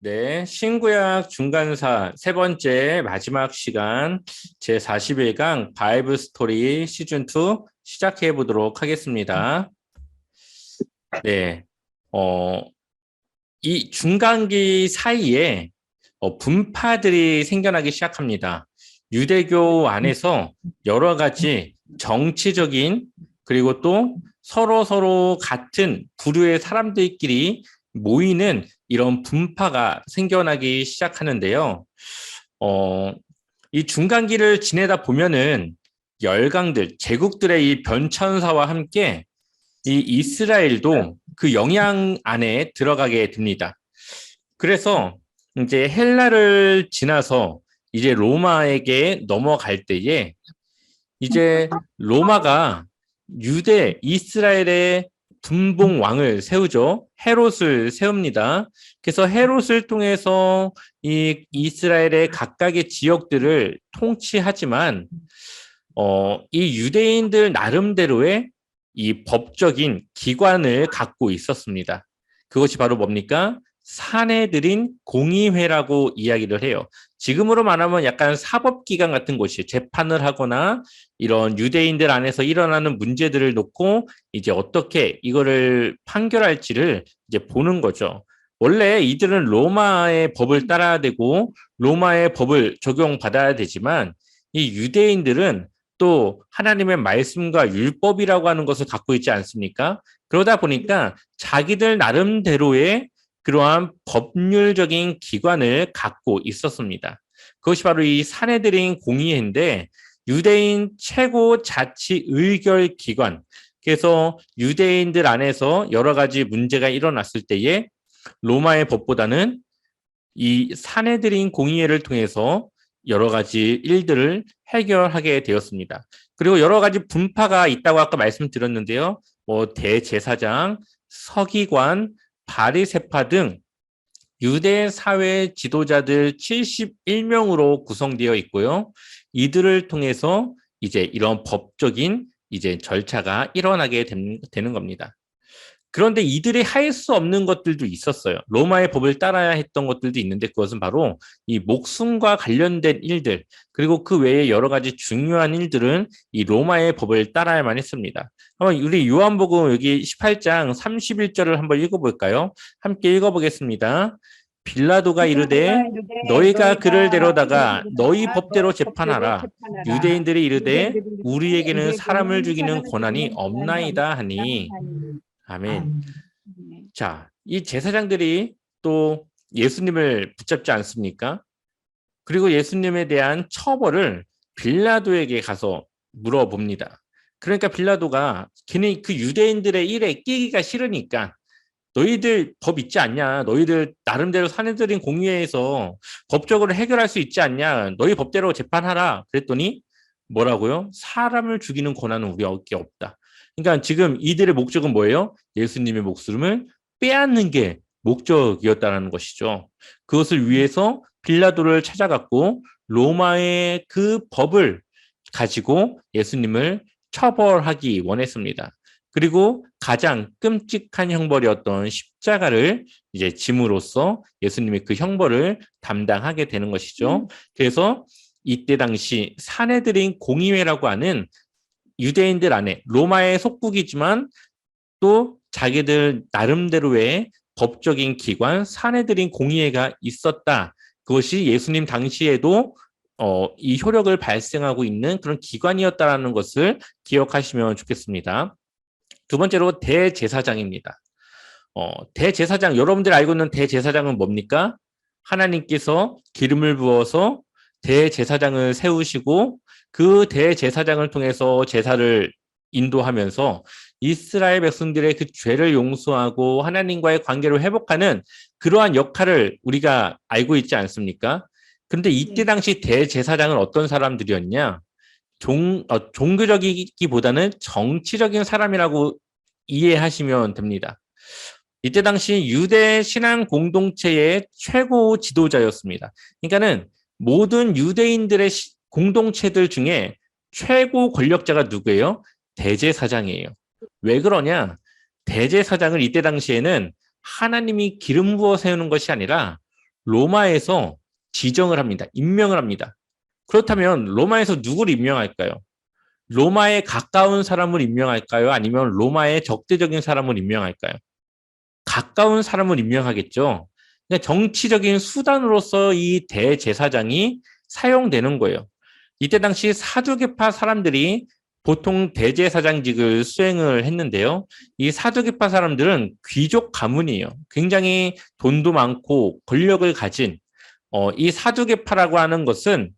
네, 신구약 중간사 세 번째 마지막 시간 제41강 바이블 스토리 시즌 2 시작해 보도록 하겠습니다. 네, 어, 이 중간기 사이에 분파들이 생겨나기 시작합니다. 유대교 안에서 여러 가지 정치적인 그리고 또 서로 같은 부류의 사람들끼리 모이는 이런 분파가 생겨나기 시작하는데요. 어, 이 중간기를 지내다 보면은 열강들, 제국들의 이 변천사와 함께 이 이스라엘도 그 영향 안에 들어가게 됩니다. 그래서 이제 헬라를 지나서 이제 로마에게 넘어갈 때에 이제 로마가 유대 이스라엘의 분봉 왕을 세우죠. 헤롯을 세웁니다. 그래서 헤롯을 통해서 이 이스라엘의 각각의 지역들을 통치하지만 이 유대인들 나름대로의 이 법적인 기관을 갖고 있었습니다. 그것이 바로 뭡니까? 사내들인 공의회라고 이야기를 해요. 지금으로 말하면 약간 사법기관 같은 곳이 재판을 하거나 이런 유대인들 안에서 일어나는 문제들을 놓고 이제 어떻게 이거를 판결할지를 이제 보는 거죠. 원래 이들은 로마의 법을 따라야 되고 로마의 법을 적용받아야 되지만 이 유대인들은 또 하나님의 말씀과 율법이라고 하는 것을 갖고 있지 않습니까? 그러다 보니까 자기들 나름대로의 그러한 법률적인 기관을 갖고 있었습니다. 그것이 바로 이 사내들인 공의회인데 유대인 최고 자치 의결 기관. 그래서 유대인들 안에서 여러 가지 문제가 일어났을 때에 로마의 법보다는 이 사내들인 공의회를 통해서 여러 가지 일들을 해결하게 되었습니다. 그리고 여러 가지 분파가 있다고 아까 말씀드렸는데요. 뭐 대제사장, 서기관, 바리새파 등 유대 사회 지도자들 71명으로 구성되어 있고요. 이들을 통해서 이제 이런 법적인 이제 절차가 일어나게 되는 겁니다. 그런데 이들이 할 수 없는 것들도 있었어요. 로마의 법을 따라야 했던 것들도 있는데 그것은 바로 이 목숨과 관련된 일들 그리고 그 외에 여러 가지 중요한 일들은 이 로마의 법을 따라야만 했습니다. 한번 우리 요한복음 여기 18장 31절을 한번 읽어볼까요? 함께 읽어보겠습니다. 빌라도가 이르되 너희가 그를 데려다가 너희 법대로 재판하라. 유대인들이 이르되 우리에게는 사람을 죽이는 권한이 없나이다 하니 아멘. 자, 이 제사장들이 또 예수님을 붙잡지 않습니까? 그리고 예수님에 대한 처벌을 빌라도에게 가서 물어봅니다. 그러니까 빌라도가 걔네 그 유대인들의 일에 끼기가 싫으니까 너희들 법 있지 않냐? 너희들 나름대로 사내들인 공의회에서 법적으로 해결할 수 있지 않냐? 너희 법대로 재판하라. 그랬더니 뭐라고요? 사람을 죽이는 권한은 우리에게 없다. 그러니까 지금 이들의 목적은 뭐예요? 예수님의 목숨을 빼앗는 게 목적이었다는 것이죠. 그것을 위해서 빌라도를 찾아갔고 로마의 그 법을 가지고 예수님을 처벌하기 원했습니다. 그리고 가장 끔찍한 형벌이었던 십자가를 이제 짐으로써 예수님이 그 형벌을 담당하게 되는 것이죠. 그래서 이때 당시 사내들인 공의회라고 하는 유대인들 안에 로마의 속국이지만 또 자기들 나름대로의 법적인 기관, 사내들인 공의회가 있었다. 그것이 예수님 당시에도 이 효력을 발생하고 있는 그런 기관이었다는 것을 기억하시면 좋겠습니다. 두 번째로 대제사장입니다. 대제사장, 여러분들 알고 있는 대제사장은 뭡니까? 하나님께서 기름을 부어서 대제사장을 세우시고 그 대제사장을 통해서 제사를 인도하면서 이스라엘 백성들의 그 죄를 용서하고 하나님과의 관계를 회복하는 그러한 역할을 우리가 알고 있지 않습니까? 그런데 이때 당시 대제사장은 어떤 사람들이었냐? 종교적이기보다는 정치적인 사람이라고 이해하시면 됩니다. 이때 당시 유대 신앙 공동체의 최고 지도자였습니다. 그러니까는 모든 유대인들의 공동체들 중에 최고 권력자가 누구예요? 대제사장이에요. 왜 그러냐? 대제사장을 이때 당시에는 하나님이 기름 부어 세우는 것이 아니라 로마에서 지정을 합니다. 임명을 합니다. 그렇다면 로마에서 누구를 임명할까요? 로마에 가까운 사람을 임명할까요? 아니면 로마에 적대적인 사람을 임명할까요? 가까운 사람을 임명하겠죠. 그러니까 정치적인 수단으로서 이 대제사장이 사용되는 거예요. 이때 당시 사두개파 사람들이 보통 대제사장직을 수행을 했는데요. 이 사두개파 사람들은 귀족 가문이에요. 굉장히 돈도 많고 권력을 가진 이 사두개파라고 하는 것은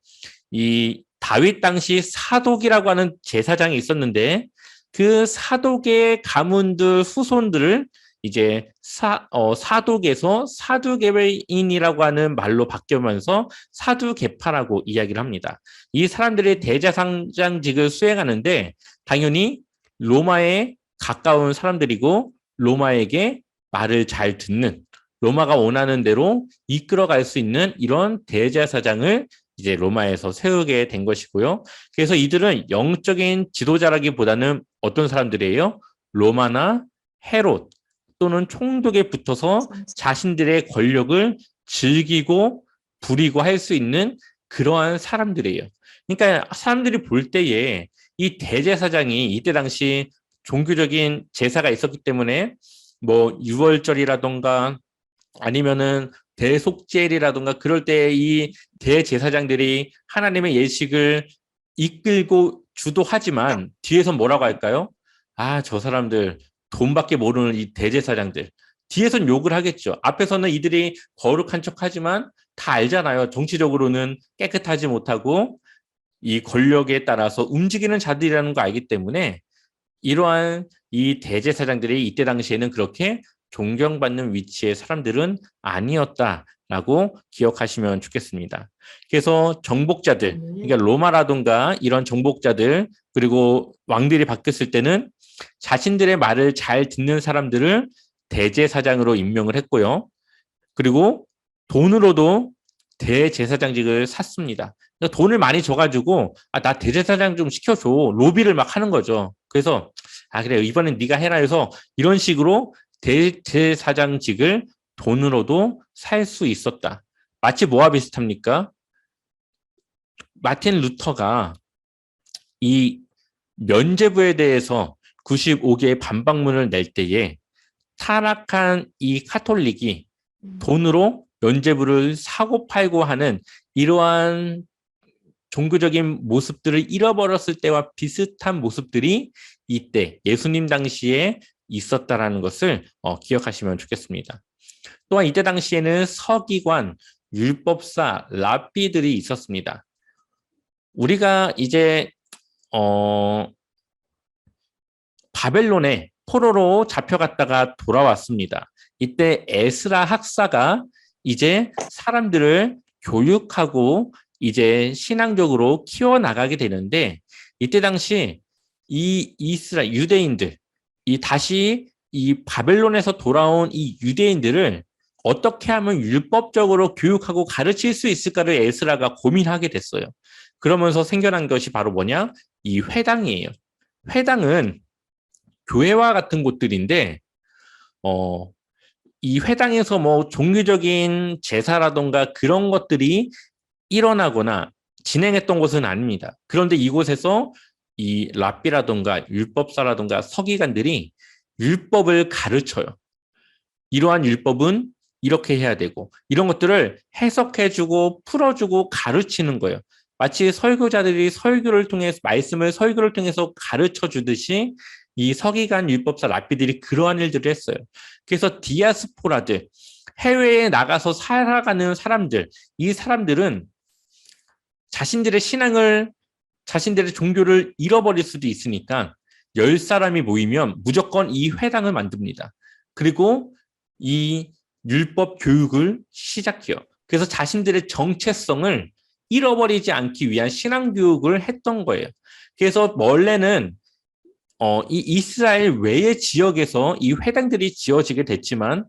이 다윗 당시 사독이라고 하는 제사장이 있었는데 그 사독의 가문들 후손들을 이제 사독에서 사두개인이라고 하는 말로 바뀌면서 사두개파라고 이야기를 합니다. 이 사람들의 대제사장직을 수행하는데 당연히 로마에 가까운 사람들이고 로마에게 말을 잘 듣는 로마가 원하는 대로 이끌어갈 수 있는 이런 대제사장을 이제 로마에서 세우게 된 것이고요. 그래서 이들은 영적인 지도자라기보다는 어떤 사람들이에요? 로마나 헤롯 또는 총독에 붙어서 자신들의 권력을 즐기고 부리고 할 수 있는 그러한 사람들이에요. 그러니까 사람들이 볼 때에 이 대제사장이 이때 당시 종교적인 제사가 있었기 때문에 뭐 유월절이라던가 아니면은 대속죄일이라든가 그럴 때 이 대제사장들이 하나님의 예식을 이끌고 주도하지만 뒤에서 뭐라고 할까요? 아, 저 사람들 돈밖에 모르는 이 대제사장들. 뒤에선 욕을 하겠죠. 앞에서는 이들이 거룩한 척하지만 다 알잖아요. 정치적으로는 깨끗하지 못하고 이 권력에 따라서 움직이는 자들이라는 거 알기 때문에 이러한 이 대제사장들이 이때 당시에는 그렇게 존경받는 위치의 사람들은 아니었다라고 기억하시면 좋겠습니다. 그래서 정복자들, 그러니까 로마라든가 이런 정복자들 그리고 왕들이 바뀌었을 때는 자신들의 말을 잘 듣는 사람들을 대제사장으로 임명을 했고요. 그리고 돈으로도 대제사장직을 샀습니다. 그러니까 돈을 많이 줘가지고 나 대제사장 좀 시켜줘 로비를 막 하는 거죠. 그래서 그래 이번엔 네가 해라 해서 이런 식으로 대제사장직을 돈으로도 살 수 있었다. 마치 뭐와 비슷합니까? 마틴 루터가 이 면죄부에 대해서 95개의 반박문을 낼 때에 타락한 이 카톨릭이 돈으로 면죄부를 사고 팔고 하는 이러한 종교적인 모습들을 잃어버렸을 때와 비슷한 모습들이 이때 예수님 당시에 있었다라는 것을 기억하시면 좋겠습니다. 또한 이때 당시에는 서기관, 율법사, 랍비들이 있었습니다. 우리가 이제 바벨론에 포로로 잡혀갔다가 돌아왔습니다. 이때 에스라 학사가 이제 사람들을 교육하고 이제 신앙적으로 키워나가게 되는데 이때 당시 이 이스라엘 유대인들 다시 이 바벨론에서 돌아온 이 유대인들을 어떻게 하면 율법적으로 교육하고 가르칠 수 있을까를 에스라가 고민하게 됐어요. 그러면서 생겨난 것이 바로 뭐냐? 이 회당이에요. 회당은 교회와 같은 곳들인데 이 회당에서 뭐 종교적인 제사라던가 그런 것들이 일어나거나 진행했던 곳은 아닙니다. 그런데 이곳에서 이 랍비라던가 율법사라던가 서기관들이 율법을 가르쳐요. 이러한 율법은 이렇게 해야 되고 이런 것들을 해석해주고 풀어주고 가르치는 거예요. 마치 설교자들이 설교를 통해서 말씀을 설교를 통해서 가르쳐 주듯이 이 서기관 율법사 랍비들이 그러한 일들을 했어요. 그래서 디아스포라들 해외에 나가서 살아가는 사람들 이 사람들은 자신들의 신앙을 자신들의 종교를 잃어버릴 수도 있으니까 10사람이 모이면 무조건 이 회당을 만듭니다. 그리고 이 율법 교육을 시작해요. 그래서 자신들의 정체성을 잃어버리지 않기 위한 신앙 교육을 했던 거예요. 그래서 원래는 이 이스라엘 외의 지역에서 이 회당들이 지어지게 됐지만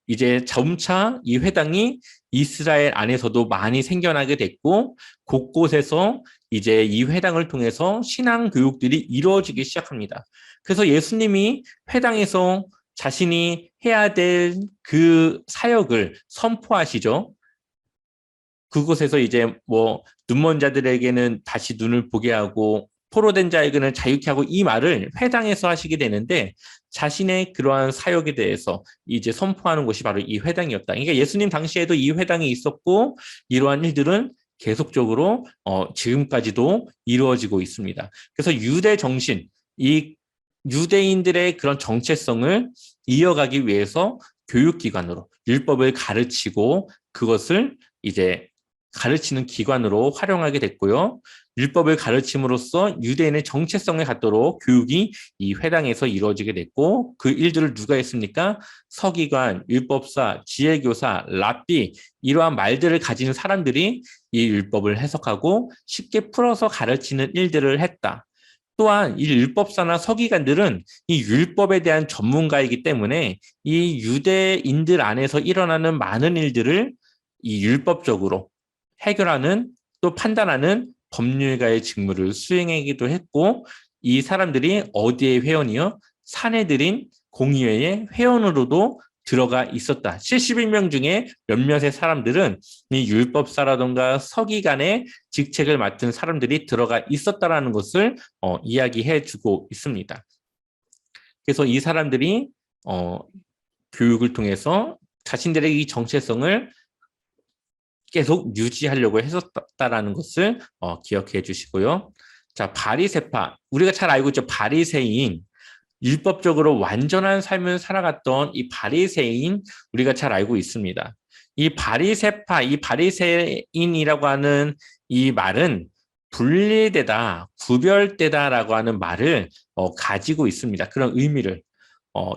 이제 점차 이 회당이 이스라엘 안에서도 많이 생겨나게 됐고 곳곳에서 이제 이 회당을 통해서 신앙 교육들이 이루어지기 시작합니다. 그래서 예수님이 회당에서 자신이 해야 될 그 사역을 선포하시죠. 그곳에서 이제 뭐 눈먼 자들에게는 다시 눈을 보게 하고 포로된 자에게는 자유케 하고, 이 말을 회당에서 하시게 되는데 자신의 그러한 사역에 대해서 이제 선포하는 곳이 바로 이 회당이었다. 그러니까 예수님 당시에도 이 회당이 있었고 이러한 일들은 계속적으로 지금까지도 이루어지고 있습니다. 그래서 유대 정신, 이 유대인들의 그런 정체성을 이어가기 위해서 교육기관으로 율법을 가르치고 그것을 이제 가르치는 기관으로 활용하게 됐고요. 율법을 가르침으로써 유대인의 정체성을 갖도록 교육이 이 회당에서 이루어지게 됐고, 그 일들을 누가 했습니까? 서기관, 율법사, 지혜교사, 랍비, 이러한 말들을 가진 사람들이 이 율법을 해석하고 쉽게 풀어서 가르치는 일들을 했다. 또한 이 율법사나 서기관들은 이 율법에 대한 전문가이기 때문에 이 유대인들 안에서 일어나는 많은 일들을 이 율법적으로 해결하는, 또 판단하는 법률가의 직무를 수행하기도 했고, 이 사람들이 어디의 회원이요? 사내들인 공의회의 회원으로도 들어가 있었다. 71명 중에 몇몇의 사람들은 이 율법사라든가 서기관의 직책을 맡은 사람들이 들어가 있었다라는 것을 이야기해 주고 있습니다. 그래서 이 사람들이 교육을 통해서 자신들의 이 정체성을 계속 유지하려고 했었다라는 것을 기억해 주시고요. 자, 바리새파, 우리가 잘 알고 있죠. 바리새인, 율법적으로 완전한 삶을 살아갔던 이 바리새인, 우리가 잘 알고 있습니다. 이 바리새파, 이 바리새인이라고 하는 이 말은 분리되다, 구별되다라고 하는 말을 가지고 있습니다. 그런 의미를.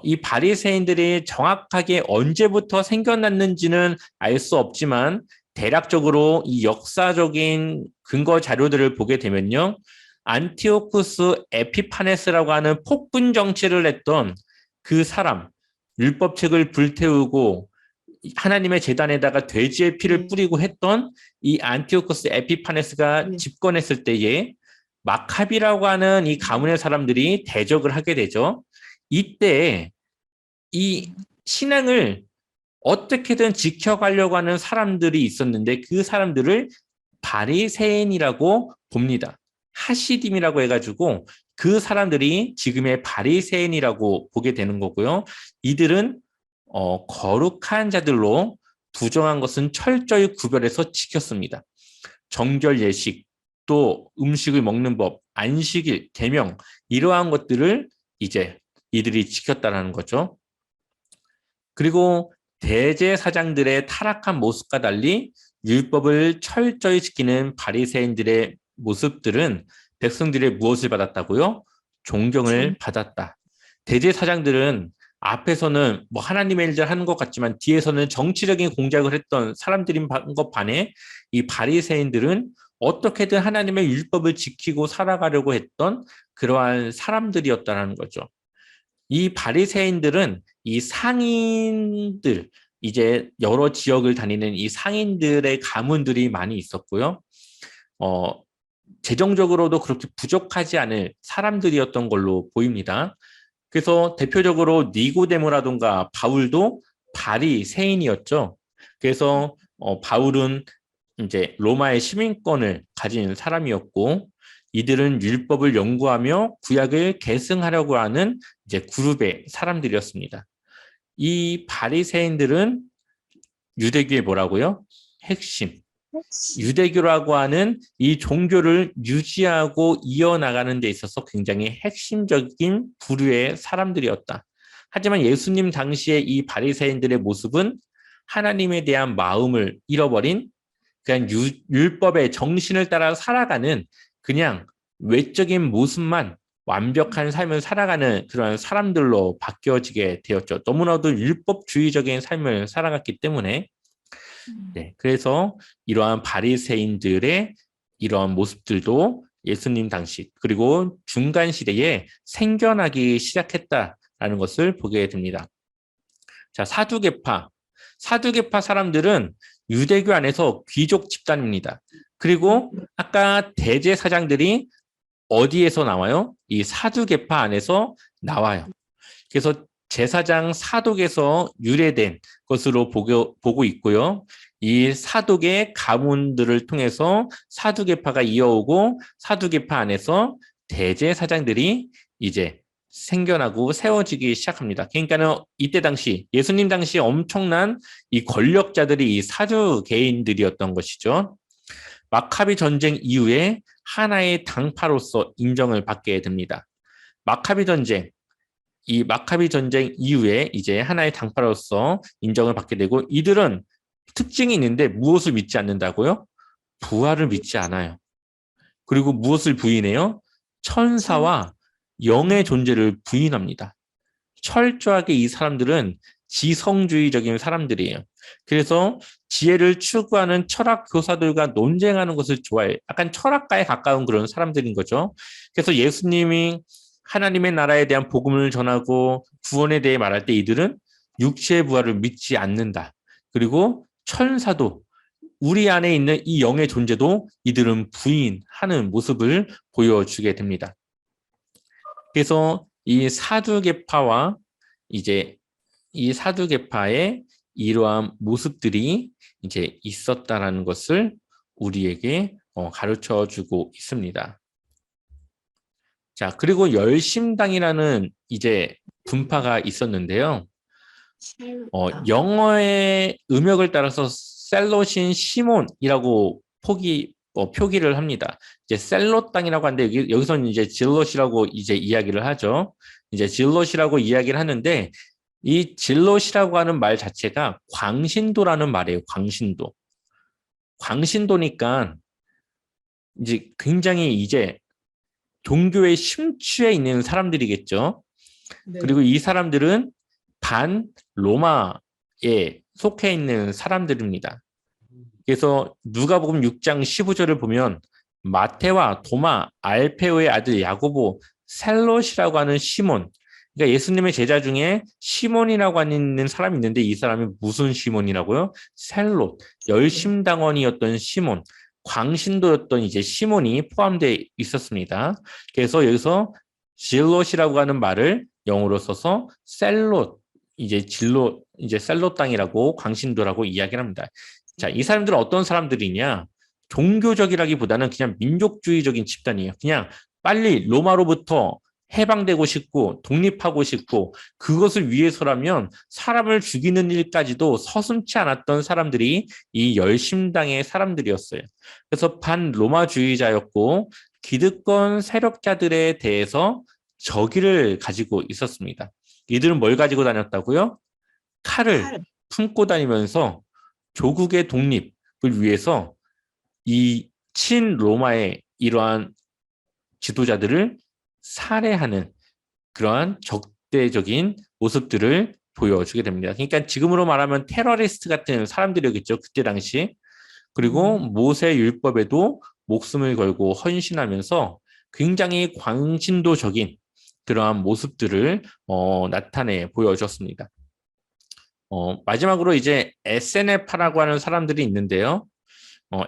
이 바리새인들이 정확하게 언제부터 생겨났는지는 알 수 없지만 대략적으로 이 역사적인 근거 자료들을 보게 되면요, 안티오쿠스 에피파네스라고 하는 폭군 정치를 했던 그 사람, 율법책을 불태우고 하나님의 제단에다가 돼지의 피를 뿌리고 했던 이 안티오쿠스 에피파네스가 집권했을 때에 마카비라고 하는 이 가문의 사람들이 대적을 하게 되죠. 이때 이 신앙을 어떻게든 지켜가려고 하는 사람들이 있었는데 그 사람들을 바리새인이라고 봅니다. 하시딤이라고 해가지고 그 사람들이 지금의 바리새인이라고 보게 되는 거고요. 이들은 거룩한 자들로 부정한 것은 철저히 구별해서 지켰습니다. 정결 예식, 또 음식을 먹는 법, 안식일, 계명, 이러한 것들을 이제 이들이 지켰다는 거죠. 그리고 대제사장들의 타락한 모습과 달리 율법을 철저히 지키는 바리새인들의 모습들은 백성들의 무엇을 받았다고요? 존경을 받았다. 대제사장들은 앞에서는 뭐 하나님의 일을 하는 것 같지만 뒤에서는 정치적인 공작을 했던 사람들인 것 반해 이 바리새인들은 어떻게든 하나님의 율법을 지키고 살아가려고 했던 그러한 사람들이었다는 거죠. 이 바리새인들은 이 상인들, 이제 여러 지역을 다니는 이 상인들의 가문들이 많이 있었고요. 재정적으로도 그렇게 부족하지 않을 사람들이었던 걸로 보입니다. 그래서 대표적으로 니고데모라든가 바울도 바리새인이었죠. 그래서 바울은 이제 로마의 시민권을 가진 사람이었고, 이들은 율법을 연구하며 구약을 계승하려고 하는 이제 그룹의 사람들이었습니다. 이 바리새인들은 유대교의 뭐라고요? 핵심. 유대교라고 하는 이 종교를 유지하고 이어나가는 데 있어서 굉장히 핵심적인 부류의 사람들이었다. 하지만 예수님 당시에 이 바리새인들의 모습은 하나님에 대한 마음을 잃어버린, 그냥 율법의 정신을 따라 살아가는 그냥 외적인 모습만 완벽한 삶을 살아가는 그런 사람들로 바뀌어지게 되었죠. 너무나도 율법주의적인 삶을 살아갔기 때문에. 네, 그래서 이러한 바리새인들의 이러한 모습들도 예수님 당시 그리고 중간 시대에 생겨나기 시작했다라는 것을 보게 됩니다. 자, 사두개파 사람들은 유대교 안에서 귀족 집단입니다. 그리고 아까 대제사장들이 어디에서 나와요? 이 사두개파 안에서 나와요. 그래서 제사장 사독에서 유래된 것으로 보고 있고요. 이 사두개 가문들을 통해서 사두개파가 이어오고 사두개파 안에서 대제사장들이 이제 생겨나고 세워지기 시작합니다. 그러니까는 이때 당시 예수님 당시 엄청난 이 권력자들이 이 사두개인들이었던 것이죠. 마카비 전쟁 이후에 하나의 당파로서 인정을 받게 됩니다. 마카비 전쟁, 이 마카비 전쟁 이후에 이제 하나의 당파로서 인정을 받게 되고 이들은 특징이 있는데 무엇을 믿지 않는다고요? 부활을 믿지 않아요. 그리고 무엇을 부인해요? 천사와 영의 존재를 부인합니다. 철저하게 이 사람들은 지성주의적인 사람들이에요. 그래서 지혜를 추구하는 철학 교사들과 논쟁하는 것을 좋아해요. 약간 철학가에 가까운 그런 사람들인 거죠. 그래서 예수님이 하나님의 나라에 대한 복음을 전하고 구원에 대해 말할 때 이들은 육체의 부활을 믿지 않는다. 그리고 천사도 우리 안에 있는 이 영의 존재도 이들은 부인하는 모습을 보여주게 됩니다. 그래서 이 사두개파와 이제 이 사두개파의 이러한 모습들이 이제 있었다라는 것을 우리에게 가르쳐 주고 있습니다. 자, 그리고 열심당이라는 이제 분파가 있었는데요. 영어의 음역을 따라서 셀롯인 시몬이라고 표기를 합니다. 이제 셀롯 땅이라고 하는데 여기서는 이제 질롯이라고 이제 이야기를 하죠. 이제 질롯이라고 이야기를 하는데 이 질롯이라고 하는 말 자체가 광신도라는 말이에요. 광신도. 광신도니까 이제 굉장히 이제 종교에 심취해 있는 사람들이겠죠. 네. 그리고 이 사람들은 반 로마에 속해 있는 사람들입니다. 그래서 누가복음 6장 15절을 보면 마테와 도마, 알페오의 아들 야고보, 셀롯이라고 하는 시몬, 그러니까 예수님의 제자 중에 시몬이라고 하는 사람이 있는데 이 사람이 무슨 시몬이라고요? 셀롯, 열심당원이었던 시몬, 광신도였던 이제 시몬이 포함되어 있었습니다. 그래서 여기서 질롯이라고 하는 말을 영어로 써서 셀롯, 이제 셀롯 땅이라고 광신도라고 이야기를 합니다. 자, 이 사람들은 어떤 사람들이냐? 종교적이라기보다는 그냥 민족주의적인 집단이에요. 그냥 빨리 로마로부터 해방되고 싶고 독립하고 싶고 그것을 위해서라면 사람을 죽이는 일까지도 서슴지 않았던 사람들이 이 열심당의 사람들이었어요. 그래서 반로마주의자였고 기득권 세력자들에 대해서 적의를 가지고 있었습니다. 이들은 뭘 가지고 다녔다고요? 칼을 품고 다니면서 조국의 독립을 위해서 이 친로마의 이러한 지도자들을 살해하는 그러한 적대적인 모습들을 보여주게 됩니다. 그러니까 지금으로 말하면 테러리스트 같은 사람들이었겠죠. 그때 당시. 그리고 모세 율법에도 목숨을 걸고 헌신하면서 굉장히 광신도적인 그러한 모습들을 나타내 보여줬습니다. 마지막으로 이제 SNF파라고 하는 사람들이 있는데요.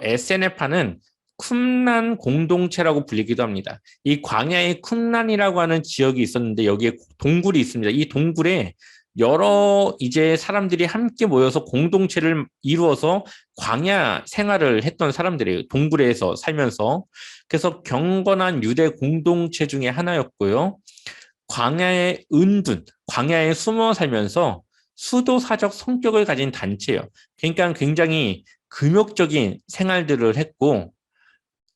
SNF파는 쿰란 공동체라고 불리기도 합니다. 이 광야에 쿰란이라고 하는 지역이 있었는데 여기에 동굴이 있습니다. 이 동굴에 여러 이제 사람들이 함께 모여서 공동체를 이루어서 광야 생활을 했던 사람들이에요. 동굴에서 살면서. 그래서 경건한 유대 공동체 중에 하나였고요. 광야에 은둔, 광야에 숨어 살면서 수도사적 성격을 가진 단체예요. 그러니까 굉장히 금욕적인 생활들을 했고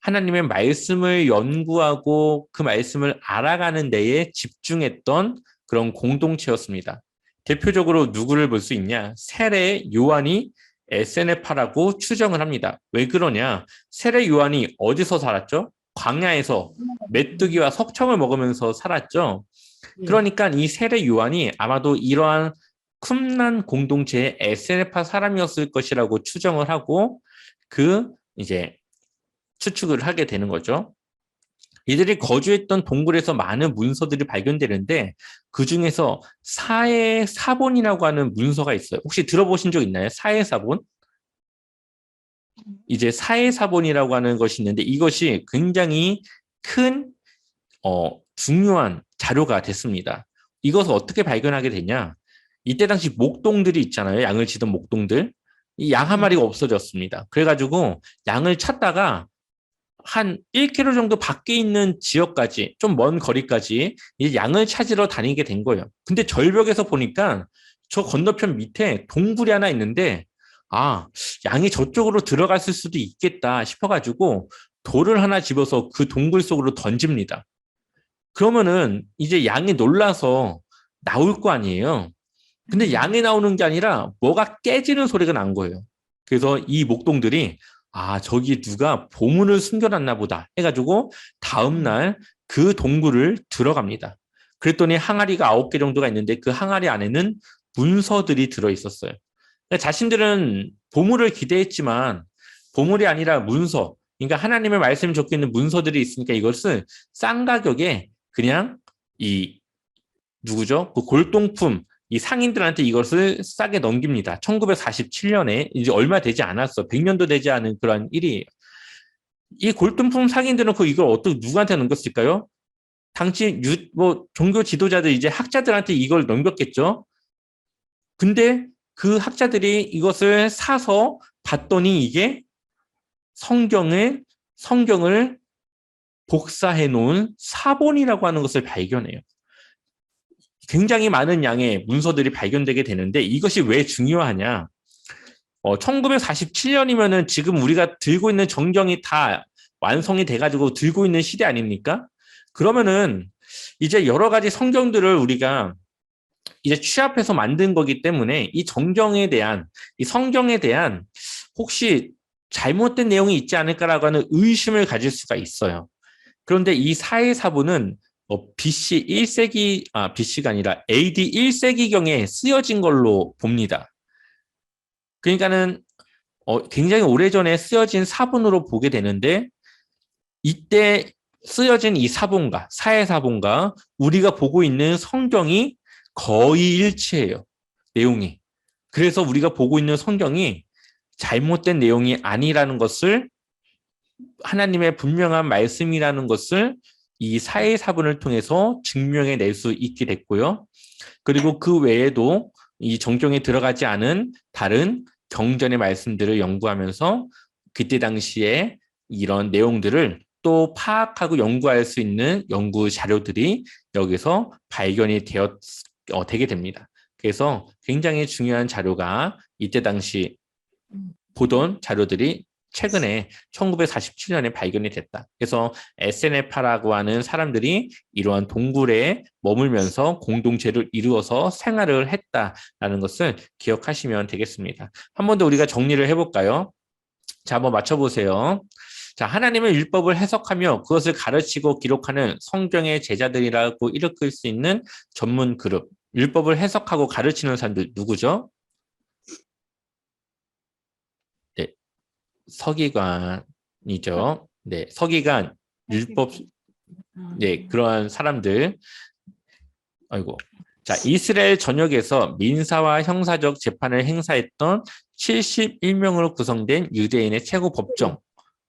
하나님의 말씀을 연구하고 그 말씀을 알아가는 데에 집중했던 그런 공동체였습니다. 대표적으로 누구를 볼 수 있냐? 세례 요한이 SNF파라고 추정을 합니다. 왜 그러냐? 세례 요한이 어디서 살았죠? 광야에서 메뚜기와 석청을 먹으면서 살았죠. 그러니까 이 세례 요한이 아마도 이러한 쿰란 공동체의 SNF파 사람이었을 것이라고 추정을 하고 이제 추측을 하게 되는 거죠. 이들이 거주했던 동굴에서 많은 문서들이 발견되는데 그 중에서 사해사본이라고 하는 문서가 있어요. 혹시 들어보신 적 있나요? 사해사본? 이제 사해사본이라고 하는 것이 있는데 이것이 굉장히 큰 중요한 자료가 됐습니다. 이것을 어떻게 발견하게 되냐? 이때 당시 목동들이 있잖아요. 양을 치던 목동들. 이 양 한 마리가 없어졌습니다. 그래가지고 양을 찾다가 한 1km 정도 밖에 있는 지역까지, 좀 먼 거리까지 이 양을 찾으러 다니게 된 거예요. 근데 절벽에서 보니까 저 건너편 밑에 동굴이 하나 있는데, 아, 양이 저쪽으로 들어갔을 수도 있겠다 싶어가지고 돌을 하나 집어서 그 동굴 속으로 던집니다. 그러면은 이제 양이 놀라서 나올 거 아니에요. 근데 양이 나오는 게 아니라 뭐가 깨지는 소리가 난 거예요. 그래서 이 목동들이 아, 저기 누가 보물을 숨겨놨나 보다 해가지고 다음날 그 동굴을 들어갑니다. 그랬더니 항아리가 9개 정도가 있는데 그 항아리 안에는 문서들이 들어있었어요. 그러니까 자신들은 보물을 기대했지만 보물이 아니라 문서, 그러니까 하나님의 말씀이 적혀 있는 문서들이 있으니까 이것을 싼 가격에 그냥 이 누구죠? 그 골동품 이 상인들한테 이것을 싸게 넘깁니다. 1947년에 이제 얼마 되지 않았어. 100년도 되지 않은 그런 일이에요. 이 골동품 상인들은 이걸 어떻게 누구한테 넘겼을까요? 당시 종교 지도자들 이제 학자들한테 이걸 넘겼겠죠. 근데 그 학자들이 이것을 사서 봤더니 이게 성경을 복사해 놓은 사본이라고 하는 것을 발견해요. 굉장히 많은 양의 문서들이 발견되게 되는데 이것이 왜 중요하냐? 1947년이면은 지금 우리가 들고 있는 정경이 다 완성이 돼가지고 들고 있는 시대 아닙니까? 그러면은 이제 여러 가지 성경들을 우리가 이제 취합해서 만든 거기 때문에 이 정경에 대한, 이 성경에 대한 혹시 잘못된 내용이 있지 않을까라고 하는 의심을 가질 수가 있어요. 그런데 이 사해사부는 BC 1세기, BC가 아니라 AD 1세기경에 쓰여진 걸로 봅니다. 그러니까는 굉장히 오래전에 쓰여진 사본으로 보게 되는데 이때 쓰여진 이 사본과 사해사본과 우리가 보고 있는 성경이 거의 일치해요. 내용이. 그래서 우리가 보고 있는 성경이 잘못된 내용이 아니라는 것을, 하나님의 분명한 말씀이라는 것을 이 사해사본을 통해서 증명해 낼 수 있게 됐고요. 그리고 그 외에도 이 정경에 들어가지 않은 다른 경전의 말씀들을 연구하면서 그때 당시에 이런 내용들을 또 파악하고 연구할 수 있는 연구 자료들이 여기서 발견이 되게 됩니다. 그래서 굉장히 중요한 자료가 이때 당시 보던 자료들이 최근에 1947년에 발견이 됐다. 그래서 에세네파라고 하는 사람들이 이러한 동굴에 머물면서 공동체를 이루어서 생활을 했다라는 것을 기억하시면 되겠습니다. 한 번 더 우리가 정리를 해볼까요? 자, 한번 맞춰보세요. 자, 하나님의 율법을 해석하며 그것을 가르치고 기록하는 성경의 제자들이라고 일컬을 수 있는 전문 그룹. 율법을 해석하고 가르치는 사람들 누구죠? 네, 서기관이죠. 네, 서기관, 율법, 네, 그러한 사람들. 아이고. 자, 이스라엘 전역에서 민사와 형사적 재판을 행사했던 71명으로 구성된 유대인의 최고 법정.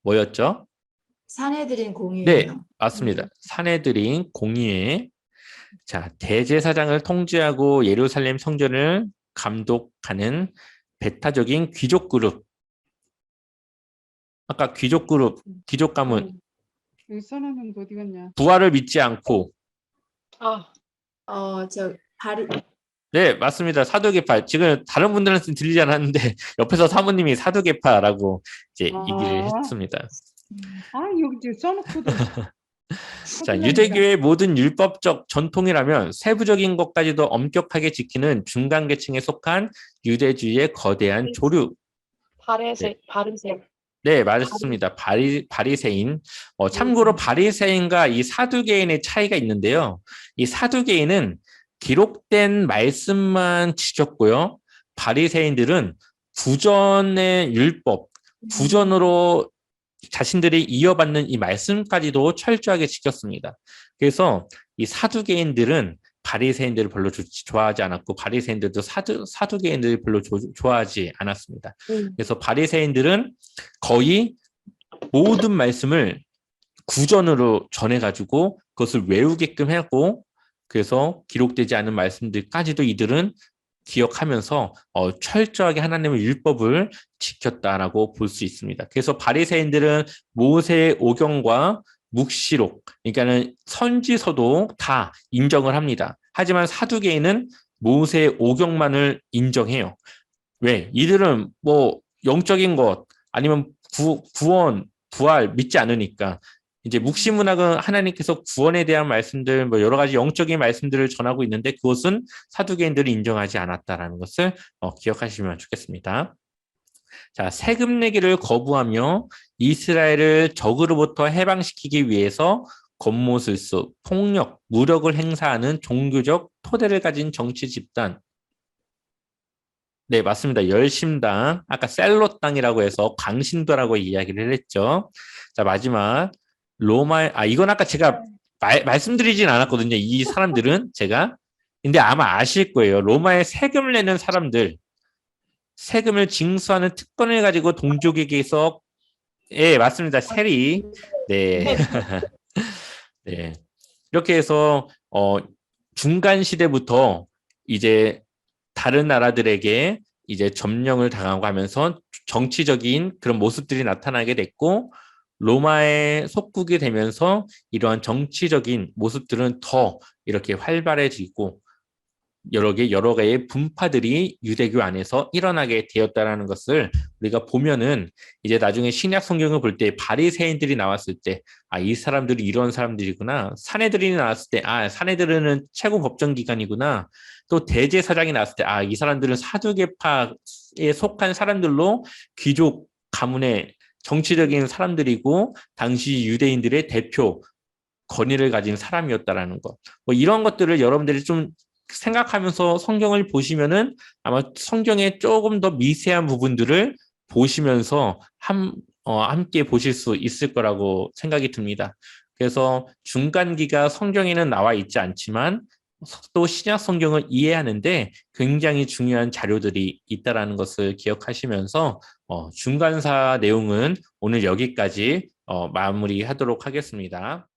뭐였죠? 사내들인 공의회요. 네, 맞습니다. 사내들인 공의회. 자, 대제사장을 통제하고 예루살렘 성전을 감독하는 배타적인 귀족 그룹. 아까 귀족 그룹, 귀족 가문. 여기 써놓은 거 어디 갔냐? 부활을 믿지 않고. 바리. 네, 맞습니다. 사도계파. 지금 다른 분들한테 들리지 않았는데 옆에서 사모님이 사도계파라고 이제 얘기를 했습니다. 여기 써놓고도. 자, 유대교의 모든 율법적 전통이라면 세부적인 것까지도 엄격하게 지키는 중간 계층에 속한 유대주의의 거대한 조류. 바리새. 네, 맞습니다. 바리새인. 참고로 바리새인과 이 사두개인의 차이가 있는데요. 이 사두개인은 기록된 말씀만 지켰고요. 바리새인들은 구전의 율법, 구전으로 자신들이 이어받는 이 말씀까지도 철저하게 지켰습니다. 그래서 이 사두개인들은 바리새인들을 별로 좋아하지 않았고 바리새인들도 사두개인들을 별로 좋아하지 않았습니다. 그래서 바리새인들은 거의 모든 말씀을 구전으로 전해가지고 그것을 외우게끔 하고, 그래서 기록되지 않은 말씀들까지도 이들은 기억하면서 철저하게 하나님의 율법을 지켰다라고 볼 수 있습니다. 그래서 바리새인들은 모세의 오경과 묵시록, 그러니까는 선지서도 다 인정을 합니다. 하지만 사두개인은 모세의 오경만을 인정해요. 왜? 이들은 뭐 영적인 것 아니면 구원, 부활 믿지 않으니까. 이제 묵시문학은 하나님께서 구원에 대한 말씀들, 뭐 여러 가지 영적인 말씀들을 전하고 있는데 그것은 사두개인들이 인정하지 않았다라는 것을 기억하시면 좋겠습니다. 자, 세금 내기를 거부하며 이스라엘을 적으로부터 해방시키기 위해서 겉모술수, 폭력, 무력을 행사하는 종교적 토대를 가진 정치 집단. 네, 맞습니다. 열심당, 아까 셀롯당이라고 해서 강신도라고 이야기를 했죠. 자, 마지막 이건 아까 제가 말씀드리진 않았거든요. 이 사람들은 제가. 근데 아마 아실 거예요. 로마에 세금을 내는 사람들, 세금을 징수하는 특권을 가지고 동족에게서, 예, 맞습니다. 세리. 네. 네. 이렇게 해서 중간 시대부터 이제 다른 나라들에게 이제 점령을 당하고 하면서 정치적인 그런 모습들이 나타나게 됐고, 로마에 속국이 되면서 이러한 정치적인 모습들은 더 이렇게 활발해지고 여러 개의 분파들이 유대교 안에서 일어나게 되었다라는 것을 우리가 보면은 이제 나중에 신약 성경을 볼 때 바리새인들이 나왔을 때 이 사람들이 이런 사람들이구나. 사내들이 나왔을 때 사내들은 최고 법정기관이구나. 또 대제사장이 나왔을 때 이 사람들은 사두개파에 속한 사람들로 귀족 가문의 정치적인 사람들이고 당시 유대인들의 대표 권위를 가진 사람이었다라는 것. 뭐 이런 것들을 여러분들이 좀 생각하면서 성경을 보시면은 아마 성경의 조금 더 미세한 부분들을 보시면서 함께 보실 수 있을 거라고 생각이 듭니다. 그래서 중간기가 성경에는 나와 있지 않지만 또 신약 성경을 이해하는데 굉장히 중요한 자료들이 있다라는 것을 기억하시면서 중간사 내용은 오늘 여기까지 마무리하도록 하겠습니다.